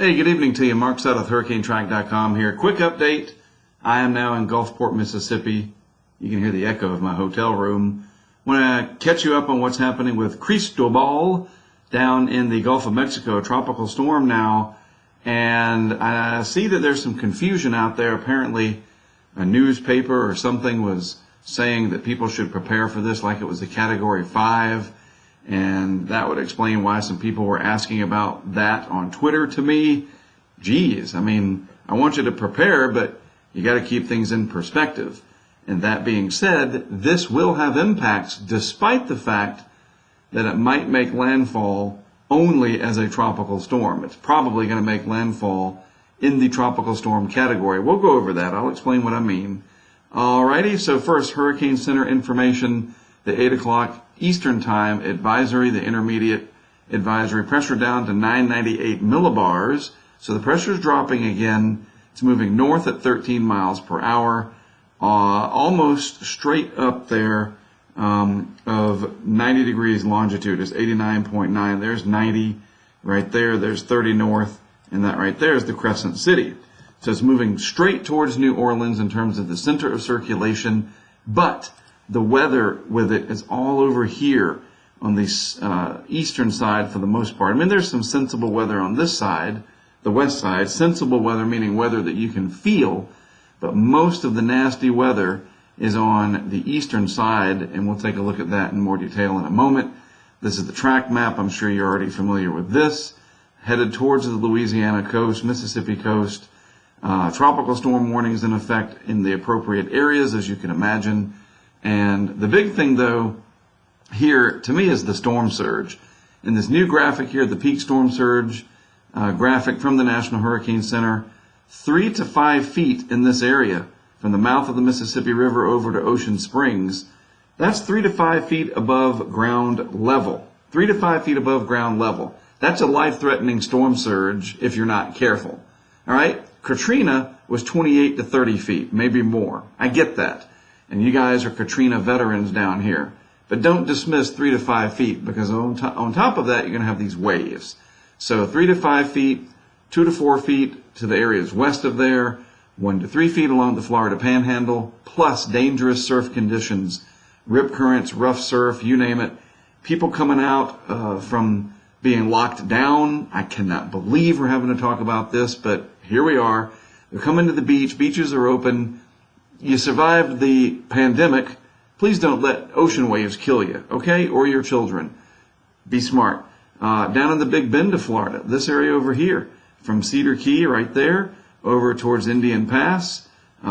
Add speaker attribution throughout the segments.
Speaker 1: Hey, good evening to you. Mark Sutton with HurricaneTrack.com here. Quick update. I am now in Gulfport, Mississippi. You can hear the echo of my hotel room. I want to catch you up on what's happening with Cristobal down in the Gulf of Mexico, a tropical storm now. And I see that there's some confusion out there. Apparently, a newspaper or something was saying that people should prepare for this like it was a Category 5. And that would explain why some people were asking about that on Twitter to me. Geez, I mean, I want you to prepare, but you got to keep things in perspective. And that being said, this will have impacts despite the fact that it might make landfall only as a tropical storm. It's probably going to make landfall in the tropical storm category. We'll go over that. I'll explain what I mean. Alrighty, so first, Hurricane Center information, the 8 o'clock Eastern Time advisory, the intermediate advisory, pressure down to 998 millibars. So the pressure is dropping again. It's moving north at 13 miles per hour, almost straight up there of 90 degrees longitude. It's 89.9. There's 90 right there. There's 30 north, and that right there is the Crescent City. So it's moving straight towards New Orleans in terms of the center of circulation, but the weather with it is all over here on the eastern side for the most part. I mean, there's some sensible weather on this side, the west side. Sensible weather meaning weather that you can feel, but most of the nasty weather is on the eastern side, and we'll take a look at that in more detail in a moment. This is the track map. I'm sure you're already familiar with this. Headed towards the Louisiana coast, Mississippi coast. Tropical storm warnings in effect in the appropriate areas, as you can imagine. And the big thing, though, here to me is the storm surge. In this new graphic here, the peak storm surge graphic from the National Hurricane Center, 3 to 5 feet in this area from the mouth of the Mississippi River over to Ocean Springs. That's 3 to 5 feet above ground level. 3 to 5 feet above ground level. That's a life-threatening storm surge if you're not careful. All right? Katrina was 28 to 30 feet, maybe more. I get that. And you guys are Katrina veterans down here. But don't dismiss 3 to 5 feet, because on top of that, you're going to have these waves. So 3 to 5 feet, 2 to 4 feet to the areas west of there, 1 to 3 feet along the Florida Panhandle, plus dangerous surf conditions, rip currents, rough surf, you name it. People coming out from being locked down. I cannot believe we're having to talk about this, but here we are. They're coming to the beach. Beaches are open. You survived the pandemic. Please don't let ocean waves kill you, okay? Or your children. Be smart. Down in the Big Bend of Florida, this area over here, from Cedar Key right there, over towards Indian Pass, 2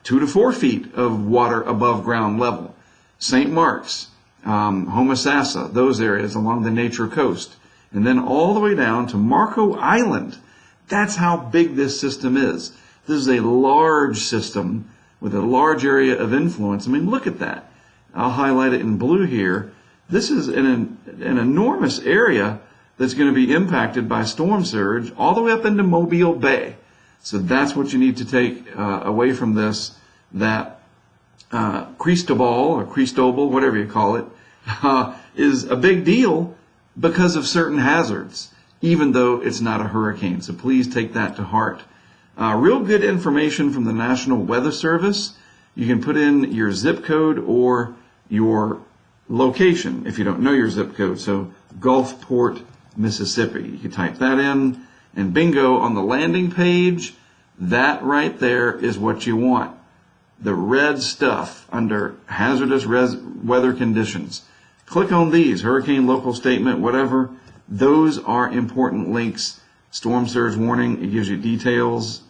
Speaker 1: to 4 feet of water above ground level. St. Mark's, Homosassa, those areas along the Nature Coast. And then all the way down to Marco Island. That's how big this system is. This is a large system with a large area of influence. I mean, look at that. I'll highlight it in blue here. This is an enormous area that's going to be impacted by storm surge all the way up into Mobile Bay. So that's what you need to take away from this, that Cristobal or Cristobal, whatever you call it, is a big deal because of certain hazards, even though it's not a hurricane. So please take that to heart. Real good information from the National Weather Service. You can put in your zip code or your location if you don't know your zip code. So Gulfport, Mississippi. You can type that in, and bingo, on the landing page, that right there is what you want. The red stuff under hazardous weather conditions. Click on these, hurricane local statement, whatever. Those are important links. Storm surge warning, it gives you details,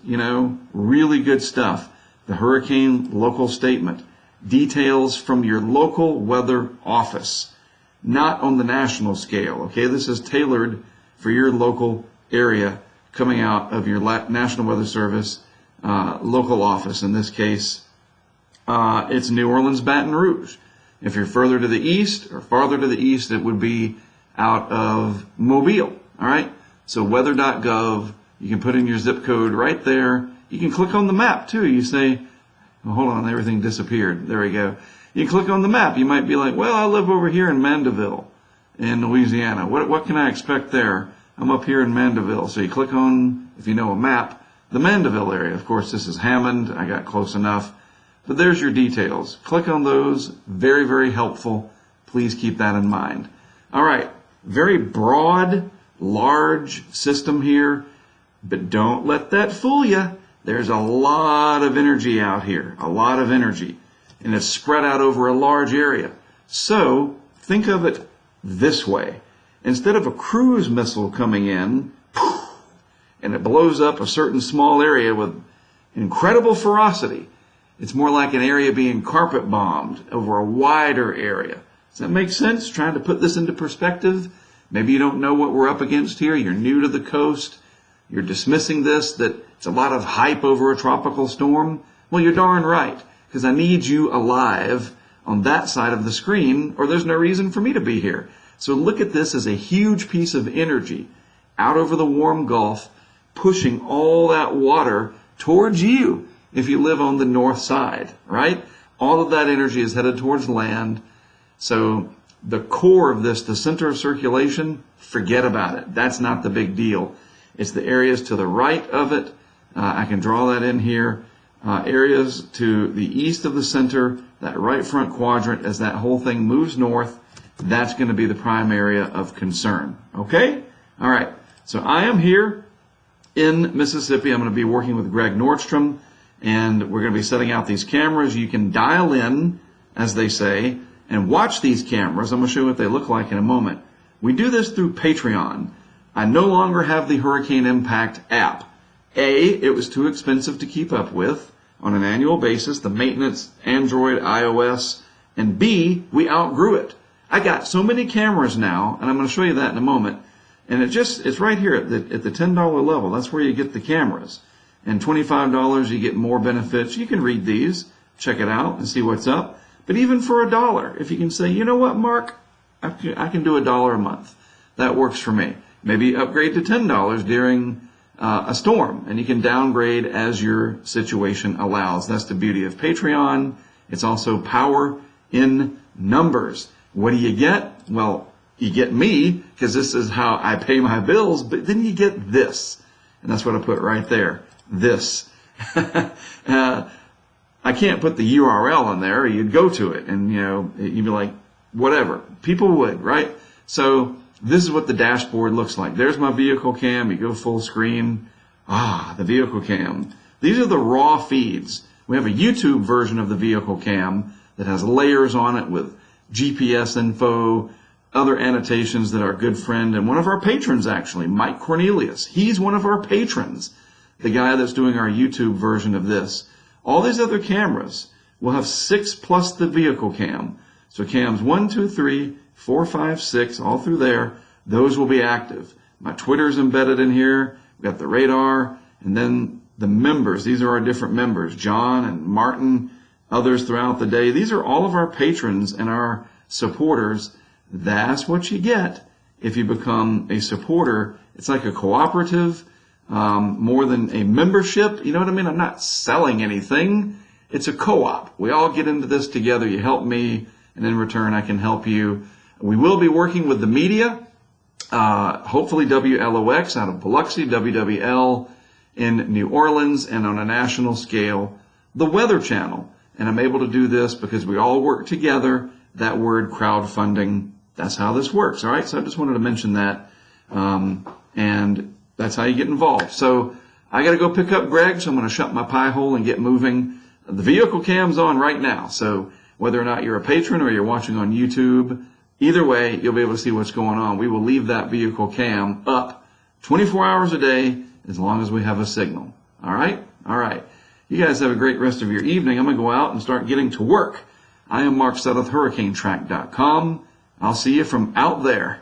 Speaker 1: really good stuff. The hurricane local statement, details from your local weather office, not on the national scale, okay? This is tailored for your local area coming out of your National Weather Service local office. In this case, it's New Orleans, Baton Rouge. If you're further to the east or farther to the east, it would be out of Mobile, all right? So weather.gov, you can put in your zip code right there. You can click on the map too. You say, oh, hold on, everything disappeared. There we go. You click on the map. You might be like, well, I live over here in Mandeville in Louisiana. What can I expect there? I'm up here in Mandeville. So you click on, if you know a map, the Mandeville area. Of course, this is Hammond. I got close enough. But there's your details. Click on those. Very, very helpful. Please keep that in mind. All right. Very broad, large system here. But don't let that fool you. There's a lot of energy out here. A lot of energy. And it's spread out over a large area. So think of it this way. Instead of a cruise missile coming in, and it blows up a certain small area with incredible ferocity, it's more like an area being carpet bombed over a wider area. Does that make sense? Trying to put this into perspective. Maybe you don't know what we're up against here. You're new to the coast. You're dismissing this, that it's a lot of hype over a tropical storm. Well, you're darn right, because I need you alive on that side of the screen, or there's no reason for me to be here. So look at this as a huge piece of energy out over the warm Gulf, pushing all that water towards you if you live on the north side, right? All of that energy is headed towards land. So the core of this, the center of circulation, forget about it. That's not the big deal. It's the areas to the right of it. I can draw that in here. Areas to the east of the center, that right front quadrant, as that whole thing moves north, that's going to be the prime area of concern. Okay? All right. So I am here in Mississippi. I'm going to be working with Greg Nordstrom, and we're going to be setting out these cameras. You can dial in, as they say, and watch these cameras. I'm going to show you what they look like in a moment. We do this through Patreon. I no longer have the Hurricane Impact app. A, it was too expensive to keep up with on an annual basis, the maintenance, Android, iOS, and B, we outgrew it. I got so many cameras now, and I'm going to show you that in a moment, and it's right here at the $10 level. That's where you get the cameras. And $25, you get more benefits. You can read these, check it out, and see what's up. But even for $1, if you can say, you know what, Mark, I can do $1 a month. That works for me. Maybe upgrade to $10 during a storm, and you can downgrade as your situation allows. That's the beauty of Patreon. It's also power in numbers. What do you get? Well, you get me, because this is how I pay my bills, but then you get this. And that's what I put right there. This. I can't put the URL in there. You'd go to it, and you'd be like, whatever. People would, right? So this is what the dashboard looks like. There's my vehicle cam. You go full screen. The vehicle cam. These are the raw feeds. We have a YouTube version of the vehicle cam that has layers on it with GPS info, other annotations that our good friend and one of our patrons, actually, Mike Cornelius. He's one of our patrons, the guy that's doing our YouTube version of this. All these other cameras will have 6 plus the vehicle cam. So cams 1, 2, 3, 4, 5, 6, all through there, those will be active. My Twitter's embedded in here. We've got the radar, and then the members. These are our different members, John and Martin, others throughout the day. These are all of our patrons and our supporters. That's what you get if you become a supporter. It's like a cooperative, more than a membership. You know what I mean? I'm not selling anything. It's a co-op. We all get into this together. You help me, and in return, I can help you. We will be working with the media, hopefully WLOX out of Biloxi, WWL in New Orleans, and on a national scale, the Weather Channel. And I'm able to do this because we all work together. That word, crowdfunding, that's how this works. All right, so I just wanted to mention that, and that's how you get involved. So I got to go pick up Greg, so I'm going to shut my pie hole and get moving. The vehicle cam's on right now, so whether or not you're a patron or you're watching on YouTube, either way, you'll be able to see what's going on. We will leave that vehicle cam up 24 hours a day as long as we have a signal. All right? All right. You guys have a great rest of your evening. I'm going to go out and start getting to work. I am Mark Sudduth, HurricaneTrack.com. I'll see you from out there.